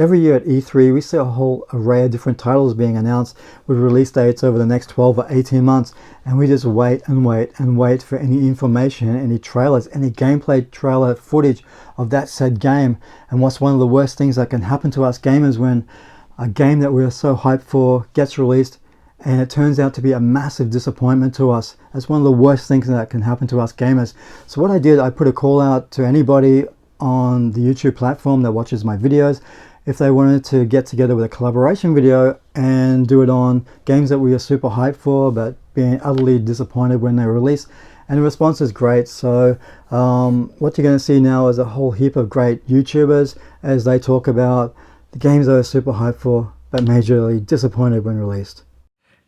Every year at E3, we see a whole array of different titles being announced with release dates over the next 12 or 18 months, and we just wait and wait and wait for any information, any trailers, any gameplay trailer footage of that said game. And what's one of the worst things that can happen to us gamers when a game that we are so hyped for gets released and it turns out to be a massive disappointment to us? That's one of the worst things that can happen to us gamers. So what I did, I put a call out to anybody on the YouTube platform that watches my videos if they wanted to get together with a collaboration video and do it on games that we are super hyped for but being utterly disappointed when they release. And the response is great. So what you're going to see now is a whole heap of great YouTubers as they talk about the games they are super hyped for but majorly disappointed when released.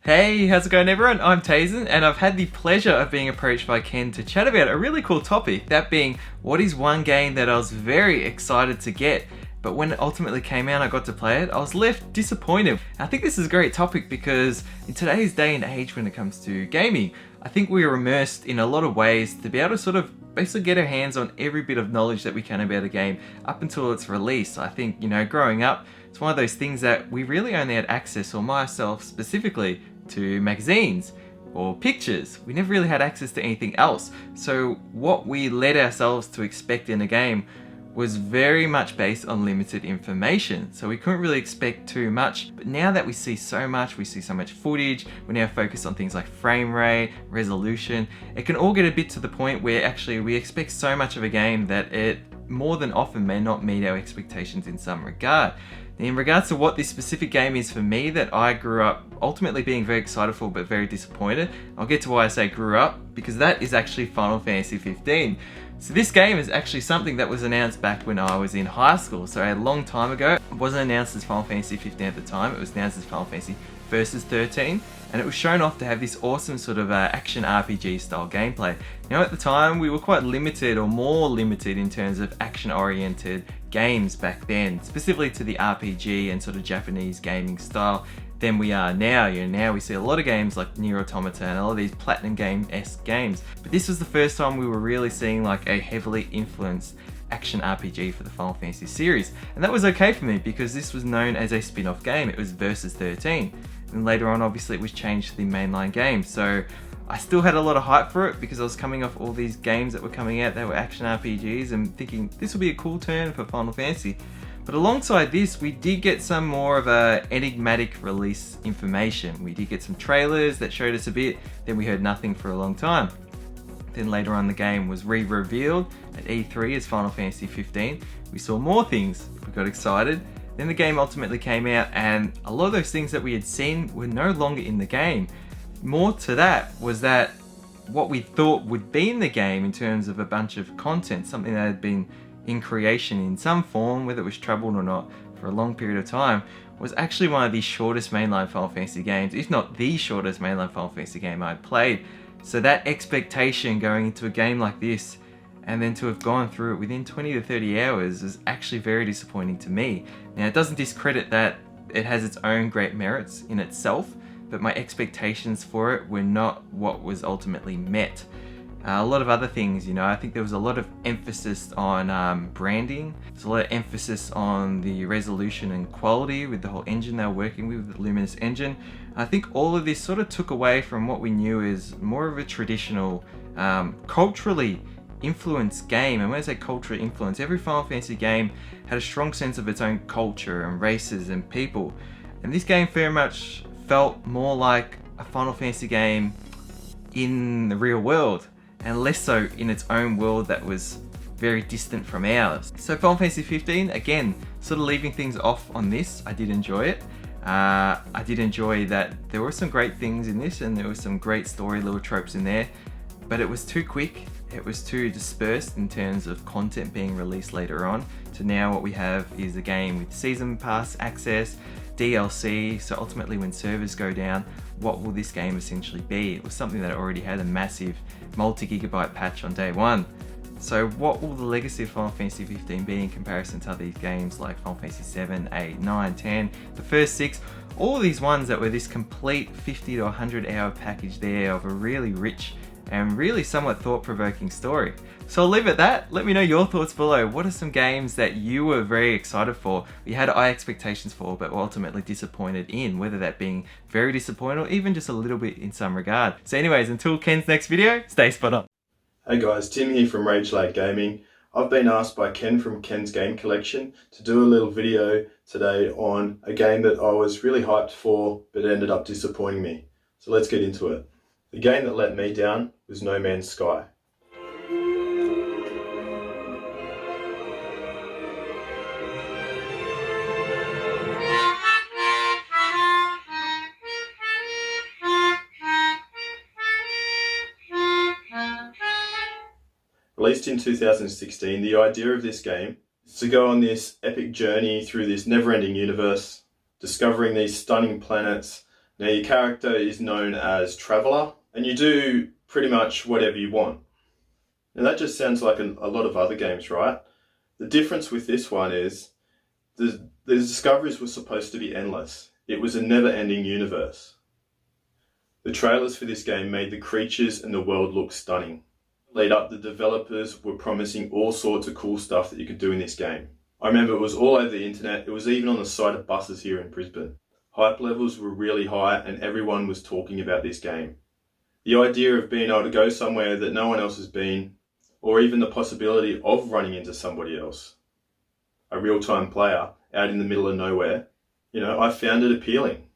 Hey, how's it going everyone? I'm Teysind, and I've had the pleasure of being approached by Ken to chat about a really cool topic, that being what is one game that I was very excited to get, but when it ultimately came out and I got to play it, I was left disappointed. I think this is a great topic because in today's day and age when it comes to gaming, I think we are immersed in a lot of ways to be able to sort of basically get our hands on every bit of knowledge that we can about a game up until its release. I think, you know, growing up, it's one of those things that we really only had access, or myself specifically, to magazines or pictures. We never really had access to anything else. So what we led ourselves to expect in a game was very much based on limited information. So we couldn't really expect too much. But now that we see so much, we see so much footage, we're now focused on things like frame rate, resolution, it can all get a bit to the point where actually we expect so much of a game that it more than often may not meet our expectations in some regard. In regards to what this specific game is for me that I grew up ultimately being very excited for but very disappointed, I'll get to why I say grew up, because that is actually Final Fantasy 15. So this game is actually something that was announced back when I was in high school, so a long time ago. It wasn't announced as Final Fantasy 15 at the time, it was announced as Final Fantasy Versus 13, and it was shown off to have this awesome sort of action RPG style gameplay. Now at the time we were quite limited, or more limited, in terms of action oriented games back then, specifically to the RPG and sort of Japanese gaming style, than we are now. You know, now we see a lot of games like Nier Automata and all of these Platinum Game-esque games, but this was the first time we were really seeing like a heavily influenced action RPG for the Final Fantasy series. And that was okay for me because this was known as a spin-off game. It was Versus 13. And later on, obviously, it was changed to the mainline game. So I still had a lot of hype for it because I was coming off all these games that were coming out that were action RPGs and thinking this will be a cool turn for Final Fantasy. But alongside this, we did get some more of a enigmatic release information. We did get some trailers that showed us a bit, then we heard nothing for a long time. Then later on the game was re-revealed at E3 as Final Fantasy 15. We saw more things, we got excited. Then the game ultimately came out and a lot of those things that we had seen were no longer in the game. More to that was that what we thought would be in the game in terms of a bunch of content, something that had been in creation in some form, whether it was troubled or not, for a long period of time, was actually one of the shortest mainline Final Fantasy games, if not the shortest mainline Final Fantasy game I'd played. So that expectation going into a game like this, and then to have gone through it within 20 to 30 hours is actually very disappointing to me. Now it doesn't discredit that it has its own great merits in itself, but my expectations for it were not what was ultimately met. A lot of other things, you know, I think there was a lot of emphasis on branding. There's a lot of emphasis on the resolution and quality with the whole engine they were working with the Luminous engine. I think all of this sort of took away from what we knew as more of a traditional, culturally influenced game. And when I say cultural influence, every Final Fantasy game had a strong sense of its own culture and races and people. And this game very much felt more like a Final Fantasy game in the real world, and less so in its own world that was very distant from ours. So Final Fantasy 15, again, sort of leaving things off on this, I did enjoy it. I did enjoy that there were some great things in this and there were some great story little tropes in there, but it was too quick, it was too dispersed in terms of content being released later on, to now what we have is a game with season pass access, DLC, so ultimately when servers go down, what will this game essentially be? It was something that already had a massive multi-gigabyte patch on day one. So what will the legacy of Final Fantasy 15 be in comparison to these games like Final Fantasy 7, 8, 9, 10, the first 6, all of these ones that were this complete 50 to 100 hour package there of a really rich and really somewhat thought-provoking story. So I'll leave it at that. Let me know your thoughts below. What are some games that you were very excited for, you had high expectations for, but were ultimately disappointed in, whether that being very disappointed or even just a little bit in some regard. So anyways, until Ken's next video, stay spot on. Hey guys, Tim here from RageLAG Gaming. I've been asked by Ken from Ken's Game Collection to do a little video today on a game that I was really hyped for but ended up disappointing me. So let's get into it. The game that let me down was No Man's Sky. Released in 2016, the idea of this game is to go on this epic journey through this never-ending universe, discovering these stunning planets. Now your character is known as Traveler, and you do pretty much whatever you want. Now that just sounds like a lot of other games, right? The difference with this one is the discoveries were supposed to be endless. It was a never-ending universe. The trailers for this game made the creatures and the world look stunning. Lead up, the developers were promising all sorts of cool stuff that you could do in this game. I remember it was all over the internet, it was even on the side of buses here in Brisbane. Hype levels were really high and everyone was talking about this game. The idea of being able to go somewhere that no one else has been, or even the possibility of running into somebody else, a real-time player out in the middle of nowhere, I found it appealing.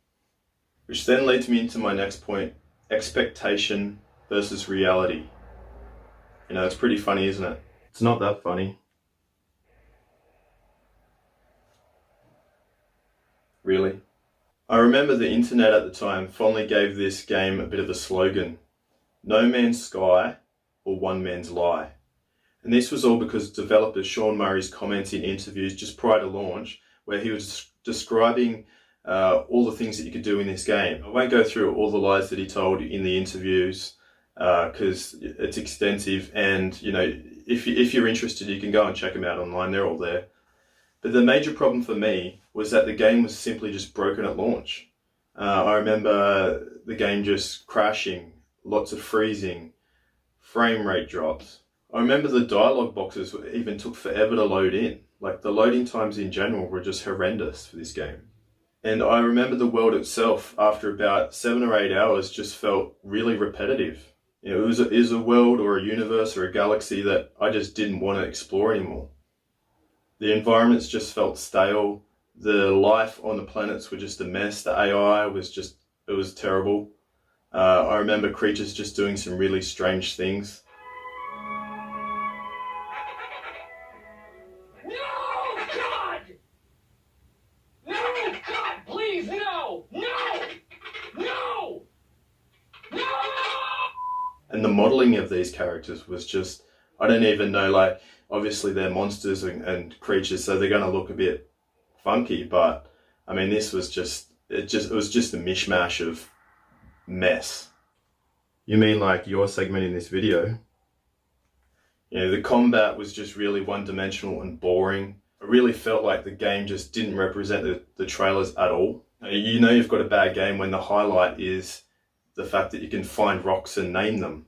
Which then leads me into my next point, expectation versus reality. It's pretty funny, isn't it? It's not that funny. Really? I remember the internet at the time fondly gave this game a bit of a slogan. No man's sky or one man's lie. And this was all because developer Sean Murray's comments in interviews just prior to launch, where he was describing all the things that you could do in this game. I won't go through all the lies that he told in the interviews, because it's extensive, and if you're interested you can go and check them out online, they're all there. But the major problem for me was that the game was simply just broken at launch. I remember the game just crashing, lots of freezing, frame rate drops. I remember the dialogue boxes even took forever to load in. Like the loading times in general were just horrendous for this game. And I remember the world itself after about 7 or 8 hours just felt really repetitive. It was a world or a universe or a galaxy that I just didn't want to explore anymore. The environments just felt stale. The life on the planets were just a mess. The AI was it was terrible. I remember creatures just doing some really strange things. No, God! No, God, please, no! No! No! No! And the modeling of these characters was just, I don't even know, obviously they're monsters and creatures, so they're going to look a bit funky, but I mean, this was it was just a mishmash of mess. You mean like your segment in this video? The combat was just really one-dimensional and boring. I really felt like the game just didn't represent the trailers at all. You've got a bad game when the highlight is the fact that you can find rocks and name them.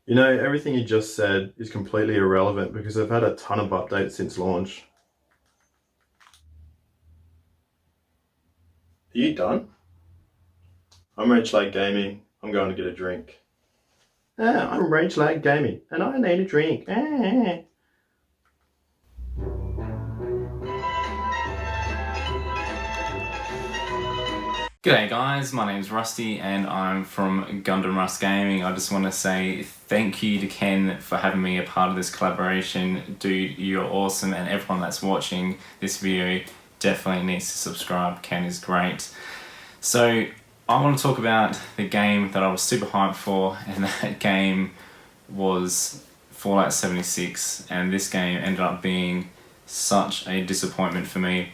Everything you just said is completely irrelevant because I've had a ton of updates since launch. Are you done? I'm RageLAG Gaming. I'm going to get a drink. I'm RageLAG Gaming and I need a drink. G'day guys, my name's Rusty and I'm from GundamRuss Gaming. I just want to say thank you to Ken for having me a part of this collaboration. Dude, you're awesome, and everyone that's watching this video definitely needs to subscribe. Ken is great. So I want to talk about the game that I was super hyped for, and that game was Fallout 76, and this game ended up being such a disappointment for me.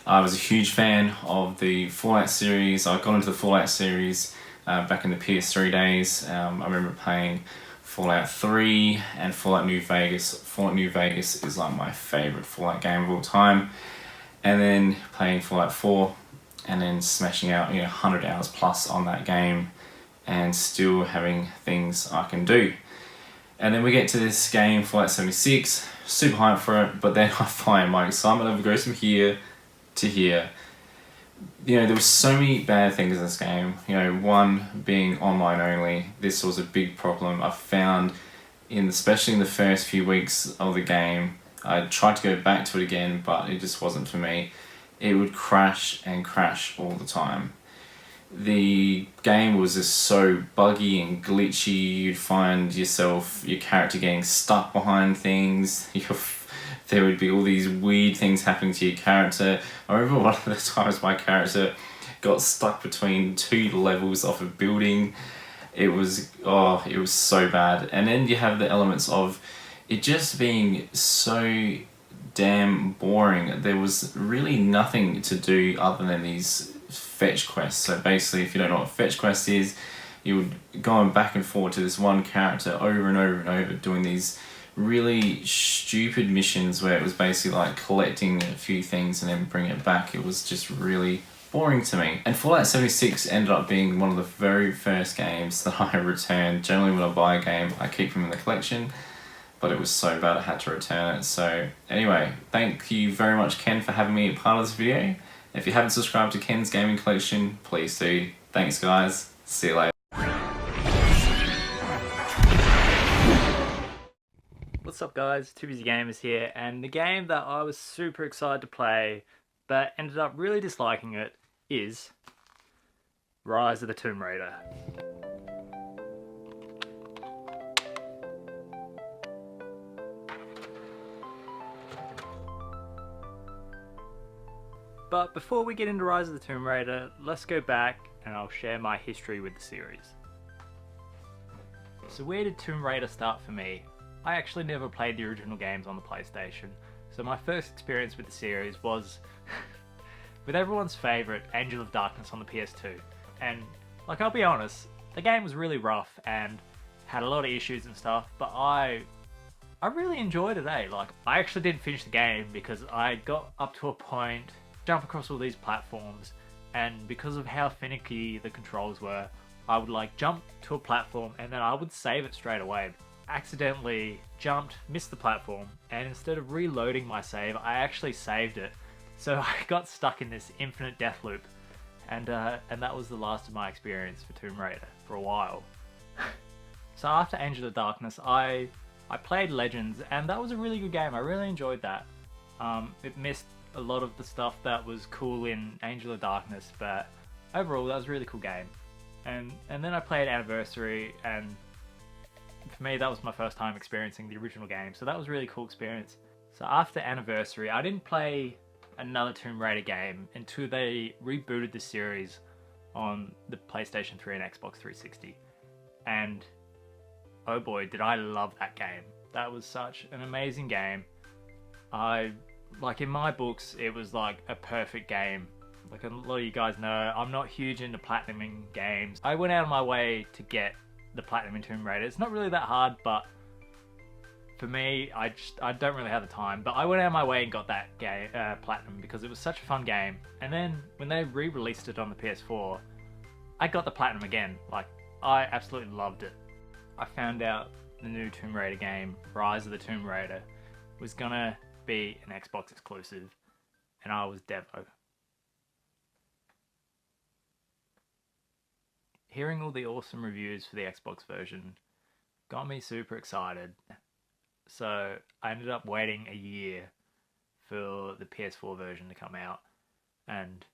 I was a huge fan of the Fallout series. I got into the Fallout series back in the PS3 days. I remember playing Fallout 3 and Fallout New Vegas. Fallout New Vegas is like my favourite Fallout game of all time. And then playing Fallout 4 and then smashing out 100 hours plus on that game. and still having things I can do. And then we get to this game, Fallout 76, super hyped for it, but then I find my excitement level goes from here to here. You know, there were so many bad things in this game. You know, one being online only. This was a big problem I found, especially in the first few weeks of the game. I tried to go back to it again, but it just wasn't for me. It would crash and crash all the time. The game was just so buggy and glitchy. You'd find your character getting stuck behind things. There would be all these weird things happening to your character. I remember one of the times my character got stuck between 2 levels of a building. It was so bad. And then you have the elements of it just being so damn boring. There was really nothing to do other than these fetch quests. So basically, if you don't know what a fetch quest is, you would go back and forth to this one character over and over and over, doing these really stupid missions where it was basically like collecting a few things and then bringing it back. It was just really boring to me. And Fallout 76 ended up being one of the very first games that I returned. Generally when I buy a game, I keep them in the collection, but it was so bad I had to return it. So anyway, thank you very much, Ken, for having me a part of this video. If you haven't subscribed to Ken's Gaming Collection, please do. Thanks guys, see you later. What's up guys, Too Busy Gamers here, and the game that I was super excited to play but ended up really disliking it is Rise of the Tomb Raider. But before we get into Rise of the Tomb Raider, let's go back and I'll share my history with the series. So where did Tomb Raider start for me? I actually never played the original games on the PlayStation, so my first experience with the series was with everyone's favourite Angel of Darkness on the PS2. And like, I'll be honest, the game was really rough and had a lot of issues and stuff, but I really enjoyed it, eh? Like, I actually didn't finish the game because I got up to a point, jump across all these platforms, and because of how finicky the controls were, I would like jump to a platform and then I would save it straight away. Accidentally jumped, missed the platform, and instead of reloading my save, I actually saved it. So I got stuck in this infinite death loop, and that was the last of my experience for Tomb Raider for a while. So after Angel of Darkness, I played Legends, and that was a really good game. I really enjoyed that. It missed a lot of the stuff that was cool in Angel of Darkness, but overall that was a really cool game. And then I played Anniversary, and for me that was my first time experiencing the original game, so that was a really cool experience. So after Anniversary, I didn't play another Tomb Raider game until they rebooted the series on the PlayStation 3 and Xbox 360. And oh boy, did I love that game. That was such an amazing game. Like, in my books, it was like a perfect game. Like a lot of you guys know, I'm not huge into platinuming games. I went out of my way to get the platinum in Tomb Raider. It's not really that hard, but for me, I don't really have the time. But I went out of my way and got that game platinum because it was such a fun game. And then when they re-released it on the PS4, I got the platinum again. Like, I absolutely loved it. I found out the new Tomb Raider game, Rise of the Tomb Raider, was gonna be an Xbox exclusive, and I was devo. Hearing all the awesome reviews for the Xbox version got me super excited. So I ended up waiting a year for the PS4 version to come out, and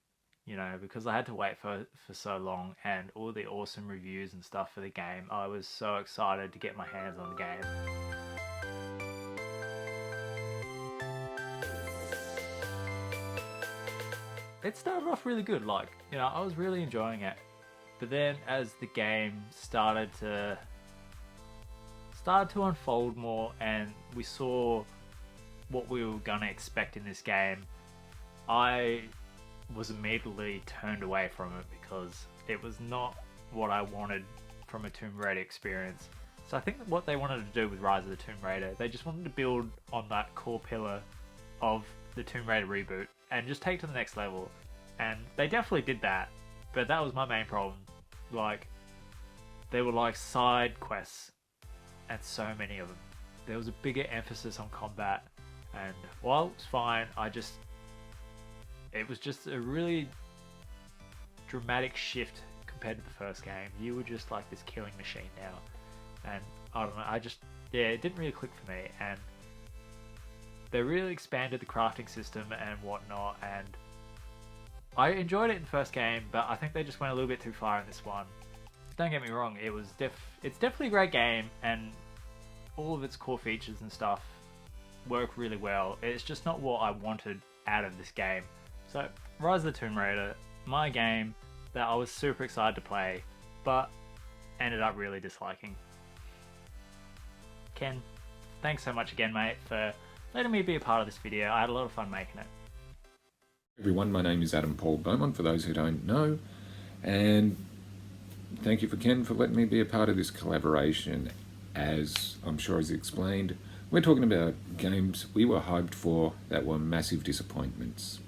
you know, because I had to wait for so long and all the awesome reviews and stuff for the game, I was so excited to get my hands on the game. It started off really good, like, you know, I was really enjoying it. But then as the game started to unfold more and we saw what we were gonna expect in this game, I was immediately turned away from it because it was not what I wanted from a Tomb Raider experience. So I think that what they wanted to do with Rise of the Tomb Raider, they just wanted to build on that core pillar of the Tomb Raider reboot and just take it to the next level. And they definitely did that, but that was my main problem. Like, there were like side quests, and so many of them. There was a bigger emphasis on combat, and while it was fine, it was just a really dramatic shift compared to the first game. You were just like this killing machine now, and I don't know, it didn't really click for me, and they really expanded the crafting system and whatnot, and I enjoyed it in the first game, but I think they just went a little bit too far in this one. Don't get me wrong, it's definitely a great game, and all of its core features and stuff work really well. It's just not what I wanted out of this game. So, Rise of the Tomb Raider, my game that I was super excited to play, but ended up really disliking. Ken, thanks so much again, mate, for letting me be a part of this video. I had a lot of fun making it. Everyone, my name is Adam Paul Beaumont, for those who don't know, and thank you for Ken for letting me be a part of this collaboration. As I'm sure he's explained, we're talking about games we were hyped for that were massive disappointments.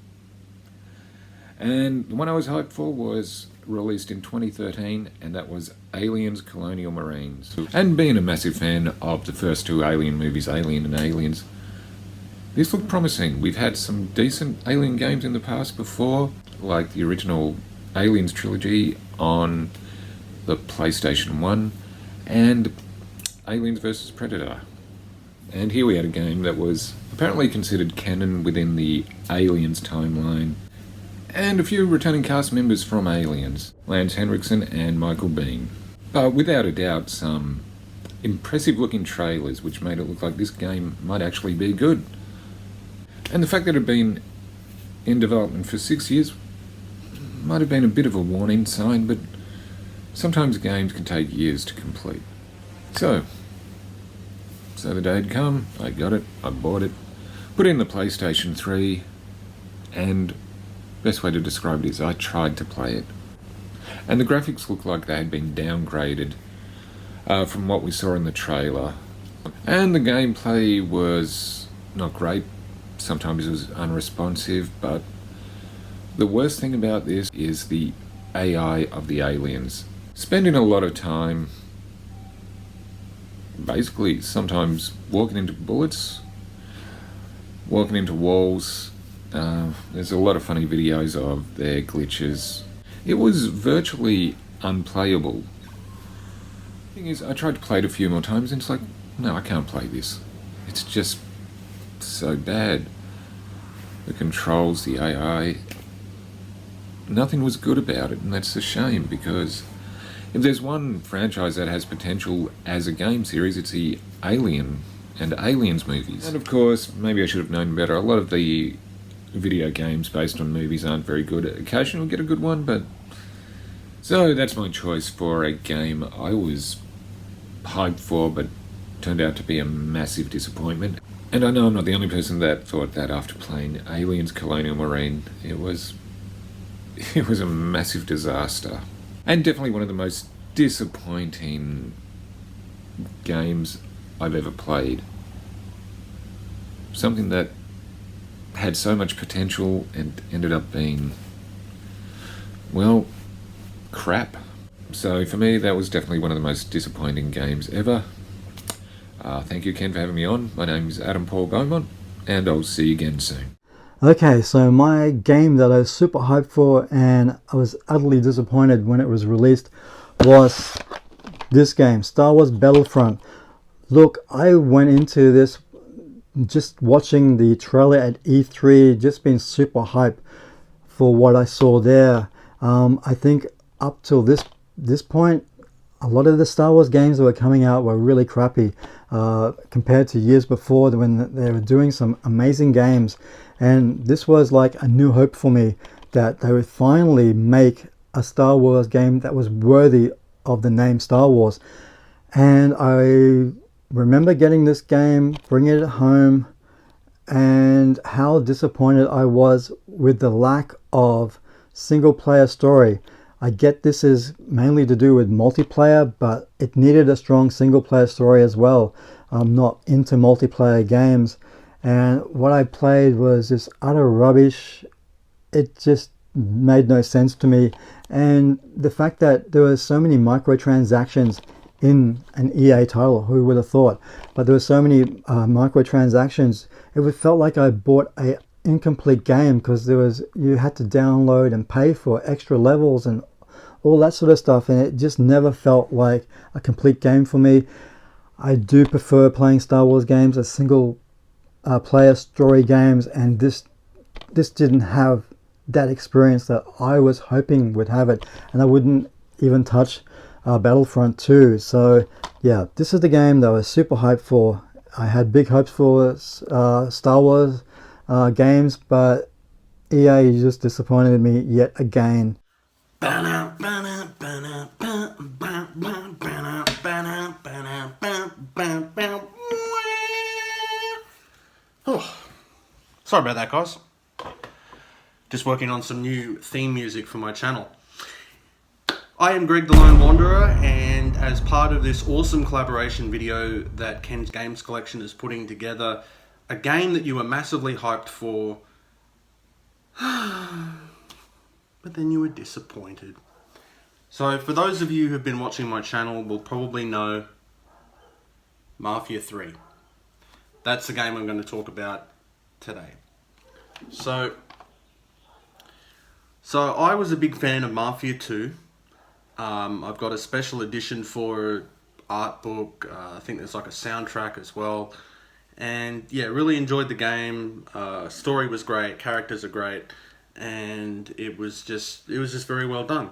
And the one I was hyped for was released in 2013, and that was Aliens Colonial Marines. And being a massive fan of the first two Alien movies, Alien and Aliens, this looked promising. We've had some decent Alien games in the past before, like the original Aliens trilogy on the PlayStation 1, and Aliens vs Predator. And here we had a game that was apparently considered canon within the Aliens timeline, and a few returning cast members from Aliens, Lance Henriksen and Michael Biehn. But without a doubt, some impressive looking trailers which made it look like this game might actually be good. And the fact that it had been in development for 6 years might have been a bit of a warning sign, but sometimes games can take years to complete. So the day had come, I got it, I bought it, put it in the PlayStation 3, and best way to describe it is I tried to play it. And the graphics looked like they had been downgraded from what we saw in the trailer. And the gameplay was not great, sometimes it was unresponsive, but the worst thing about this is the AI of the aliens. Spending a lot of time basically sometimes walking into bullets, walking into walls. There's a lot of funny videos of their glitches. It was virtually unplayable. The thing is, I tried to play it a few more times and it's like, no, I can't play this. It's just so bad. The controls, the AI, nothing was good about it, and that's a shame, because if there's one franchise that has potential as a game series, it's the Alien and Aliens movies. And of course, maybe I should have known better, a lot of the video games based on movies aren't very good. Occasionally we'll get a good one, but... So that's my choice for a game I was hyped for, but turned out to be a massive disappointment. And I know I'm not the only person that thought that after playing Aliens Colonial Marine. It was a massive disaster. And definitely one of the most disappointing games I've ever played. Something that had so much potential and ended up being, well, crap. So for me, that was definitely one of the most disappointing games ever. Thank you, Ken, for having me on. My name is Adam Paul Beaumont, and I'll see you again soon. Okay, so my game that I was super hyped for and I was utterly disappointed when it was released was this game, Star Wars Battlefront. Look, I went into this just watching the trailer at E3, just being super hyped for what I saw there. I think up till this point, a lot of the Star Wars games that were coming out were really crappy compared to years before when they were doing some amazing games. And this was like a new hope for me that they would finally make a Star Wars game that was worthy of the name Star Wars. And I remember getting this game, bringing it home, and how disappointed I was with the lack of single player story. I get this is mainly to do with multiplayer, but it needed a strong single player story as well. I'm not into multiplayer games, and what I played was just utter rubbish. It just made no sense to me. And the fact that there were so many microtransactions in an EA title, who would have thought? But there were so many microtransactions, it felt like I bought a incomplete game, because you had to download and pay for extra levels and all that sort of stuff, and it just never felt like a complete game for me. I do prefer playing Star Wars games as single player story games, and this didn't have that experience that I was hoping would have it, and I wouldn't even touch Battlefront 2. So yeah, this is the game that I was super hyped for. I had big hopes for Star Wars games, but EA just disappointed me yet again. Oh, sorry about that, guys. Just working on some new theme music for my channel. I am Greg the Lone Wanderer, and as part of this awesome collaboration video that Ken's Games Collection is putting together, a game that you were massively hyped for, but then you were disappointed. So for those of you who've been watching my channel will probably know Mafia 3. That's the game I'm going to talk about today. So I was a big fan of Mafia 2. I've got a special edition for art book. I think there's like a soundtrack as well. And yeah, really enjoyed the game. Story was great, characters are great, and it was just very well done.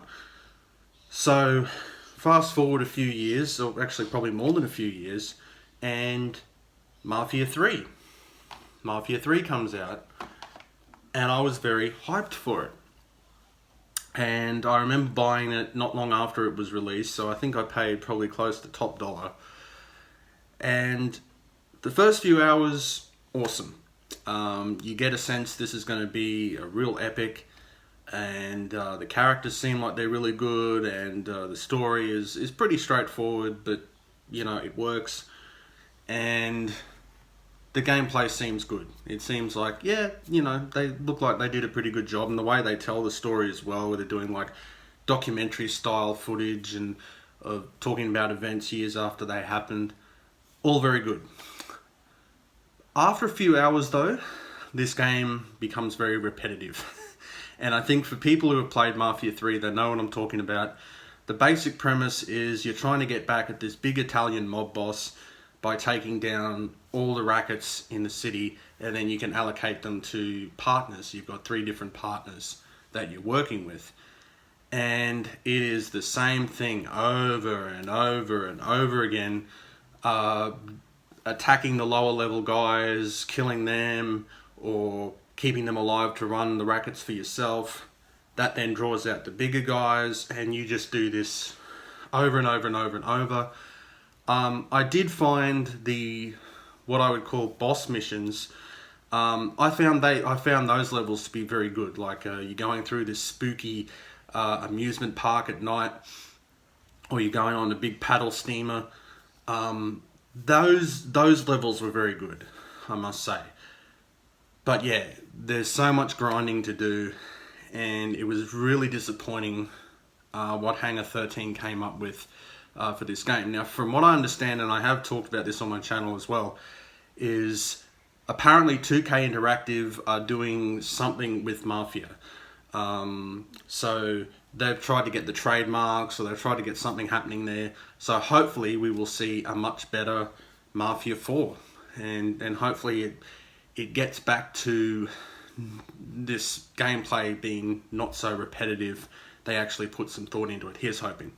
So fast forward a few years, or actually probably more than a few years, and Mafia 3 comes out, and I was very hyped for it. And I remember buying it not long after it was released, so I think I paid probably close to top dollar. And the first few hours, awesome. You get a sense this is going to be a real epic, and the characters seem like they're really good, and the story is pretty straightforward, but you know, it works. And the gameplay seems good. It seems like, yeah, you know, they look like they did a pretty good job, and the way they tell the story as well, where they're doing like documentary style footage and talking about events years after they happened, all very good. After a few hours though, this game becomes very repetitive. And I think for people who have played Mafia 3, they know what I'm talking about. The basic premise is you're trying to get back at this big Italian mob boss by taking down all the rackets in the city, and then you can allocate them to partners. You've got 3 different partners that you're working with. And it is the same thing over and over and over again. Attacking the lower level guys, killing them, or keeping them alive to run the rackets for yourself. That then draws out the bigger guys, and you just do this over and over and over and over. I did find what I would call boss missions. I found those levels to be very good. Like you're going through this spooky amusement park at night, or you're going on a big paddle steamer. Those levels were very good, I must say. But yeah, there's so much grinding to do, and it was really disappointing what Hangar 13 came up with for this game. Now, from what I understand, and I have talked about this on my channel as well, is apparently 2K Interactive are doing something with Mafia. So they've tried to get the trademarks, or they've tried to get something happening there. So hopefully we will see a much better Mafia 4, and hopefully it gets back to this gameplay being not so repetitive. They actually put some thought into it. Here's hoping.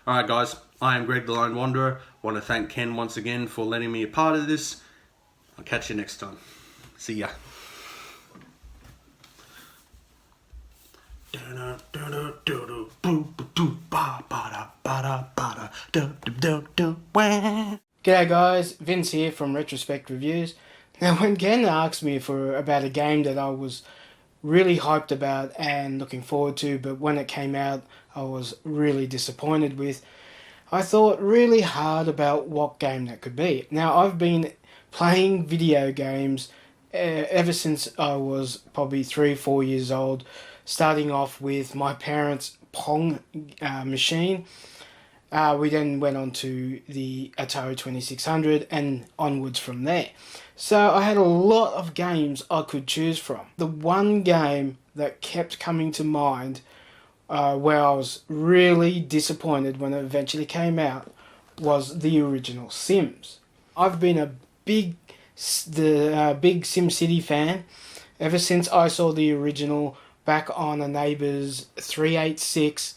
Alright guys, I am Greg the Lone Wanderer. I want to thank Ken once again for letting me a part of this. I'll catch you next time. See ya. G'day guys, Vince here from Retrospective Reviews. Now when Ken asked me about a game that I was really hyped about and looking forward to, but when it came out I was really disappointed with, I thought really hard about what game that could be. Now I've been playing video games ever since I was probably 3 or 4 years old, starting off with my parents' Pong machine. We then went on to the Atari 2600 and onwards from there. So I had a lot of games I could choose from. The one game that kept coming to mind where I was really disappointed when it eventually came out was the original Sims. I've been a big SimCity fan ever since I saw the original back on a neighbour's 386,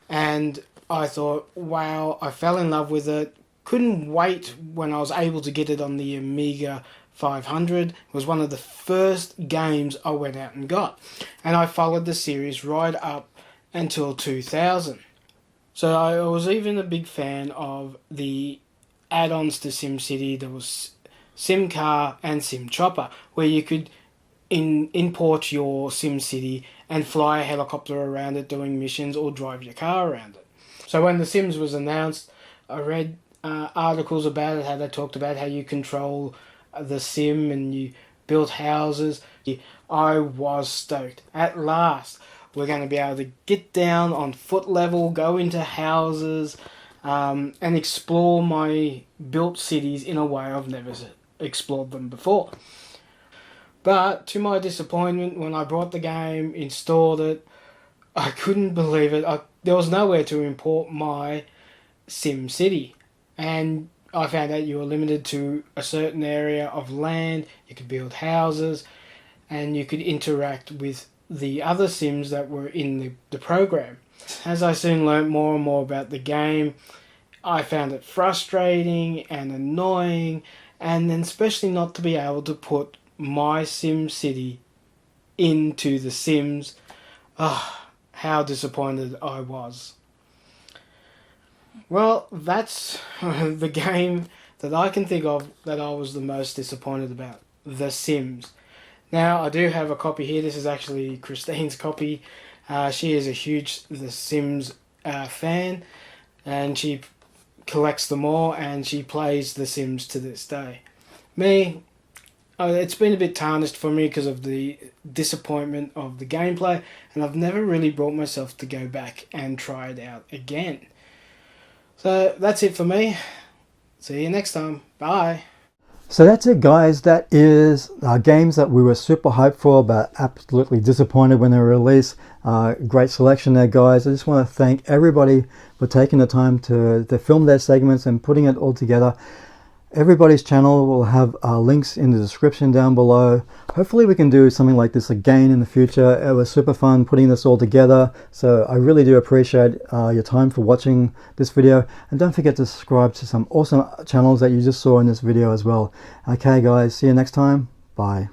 and I thought, wow, I fell in love with it. Couldn't wait when I was able to get it on the Amiga 500. It was one of the first games I went out and got. And I followed the series right up until 2000. So I was even a big fan of the add-ons to SimCity. There was SimCar and SimChopper, where you could import your SimCity and fly a helicopter around it doing missions or drive your car around it. So when The Sims was announced, I read articles about it, how they talked about how you control the sim and you build houses. I was stoked. At last, we're going to be able to get down on foot level, go into houses, and explore my built cities in a way I've never explored them before. But to my disappointment, when I bought the game, installed it, I couldn't believe it. There was nowhere to import my SimCity. And I found out you were limited to a certain area of land, you could build houses, and you could interact with the other Sims that were in the program. As I soon learnt more and more about the game, I found it frustrating and annoying, and then especially not to be able to put my SimCity into The Sims. How disappointed I was. Well, that's the game that I can think of that I was the most disappointed about, The Sims. Now, I do have a copy here. This is actually Christine's copy. She is a huge The Sims fan, and she collects them all, and she plays The Sims to this day. Me, it's been a bit tarnished for me because of the disappointment of the gameplay, and I've never really brought myself to go back and try it out again. So that's it for me. See you next time. Bye. So that's it, guys. That is games that we were super hyped for but absolutely disappointed when they were released. Great selection there, guys. I just want to thank everybody for taking the time to film their segments and putting it all together. Everybody's channel will have links in the description down below. Hopefully we can do something like this again in the future. It was super fun putting this all together, so I really do appreciate your time for watching this video, and don't forget to subscribe to some awesome channels that you just saw in this video as well. Okay guys, see you next time. Bye.